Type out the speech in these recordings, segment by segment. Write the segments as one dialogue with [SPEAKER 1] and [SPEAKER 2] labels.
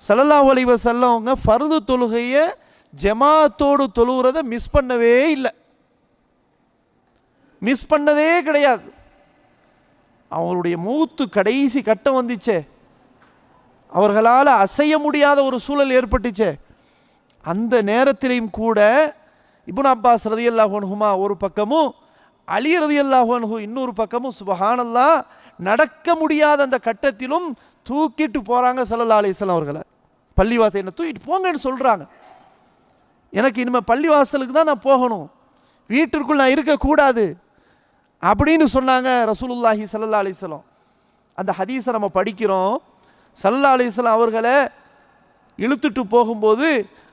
[SPEAKER 1] ஸல்லல்லாஹு அலைஹி வஸல்லம் அவங்க ஃபர்து தொழுகையை ஜமாத்தோடு தொழுகிறத மிஸ் பண்ணவே இல்லை, மிஸ் பண்ணதே கிடையாது. அவருடைய மௌத்து கடைசி கட்டம் வந்துச்சே, அவர்களால் அசைய முடியாத ஒரு சூழல் ஏற்பட்டுச்சே, அந்த நேரத்திலையும் கூட இப்னு அப்பாஸ் ரலியல்லாஹு அன்ஹுமா ஒரு பக்கமும் அலி ரலியல்லாஹு அன்ஹு இன்னொரு பக்கமும் சுப்ஹானல்லாஹ் நடக்க முடியாத அந்த கட்டத்திலும் தூக்கிட்டு போகிறாங்க ஸல்லல்லாஹு அலைஹி வஸல்லம் அவர்களை. பள்ளிவாசல் என்ன தூக்கிட்டு போங்கன்னு சொல்கிறாங்க. எனக்கு இனிமேல் பள்ளிவாசலுக்கு தான் நான் போகணும், வீட்டிற்குள் நான் இருக்கக்கூடாது அப்படின்னு சொன்னாங்க ரசூலுல்லாஹி ஸல்லல்லாஹு அலைஹி வஸல்லம். அந்த ஹதீஸை நம்ம படிக்கிறோம். ஸல்லல்லாஹு அலைஹி வஸல்லம் அவர்களை இழுத்துட்டு போகும்போது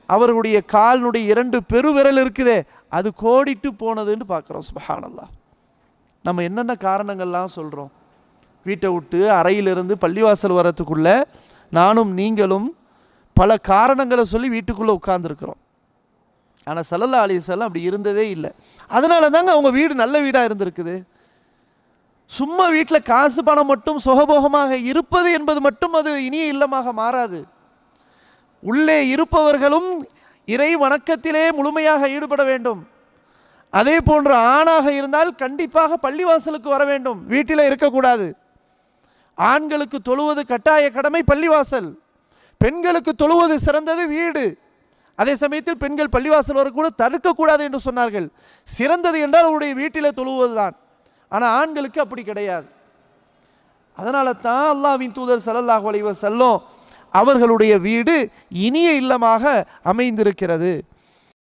[SPEAKER 1] அவர்களுடைய காலினுடைய 2 பெருவிரல் இருக்குதே அது கோடிட்டு போனதுன்னு பார்க்குறோம். சுப்ஹானல்லாஹ். நம்ம என்னென்ன காரணங்கள்லாம் சொல்கிறோம். வீட்டை விட்டு அறையிலிருந்து பள்ளிவாசல் வரத்துக்குள்ள நானும் நீங்களும் பல காரணங்களை சொல்லி வீட்டுக்குள்ளே உட்கார்ந்துருக்கிறோம். ஆனால் ஸல்லல்லாஹு அலைஹி வஸல்லம் அப்படி இருந்ததே இல்லை. அதனால தாங்க அவங்க வீடு நல்ல வீடாக இருந்திருக்குது. சும்மா வீட்டில் காசு பணம் மட்டும் சுகபோகமாக இருப்பது என்பது மட்டும் அது இனிய இல்லமாக மாறாது. உள்ளே இருப்பவர்களும் இறை வணக்கத்திலே முழுமையாக ஈடுபட வேண்டும். அதே போன்ற ஆணாக இருந்தால் கண்டிப்பாக பள்ளிவாசலுக்கு வர வேண்டும், வீட்டில் இருக்கக்கூடாது. ஆண்களுக்கு தொழுவது கட்டாய கடமை பள்ளிவாசல், பெண்களுக்கு தொழுவது சிறந்தது வீடு. அதே சமயத்தில் பெண்கள் பள்ளிவாசல் வரக்கூட தடுக்கக்கூடாது என்று சொன்னார்கள். சிறந்தது என்றால் அவருடைய வீட்டில் தொழுவது தான். ஆனால் ஆண்களுக்கு அப்படி கிடையாது. அதனால தான் அல்லாஹ்வின் தூதர் ஸல்லல்லாஹு அலைஹி வஸல்லம் அவர்களுடைய வீடு இனிய இல்லமாக அமைந்திருக்கிறது.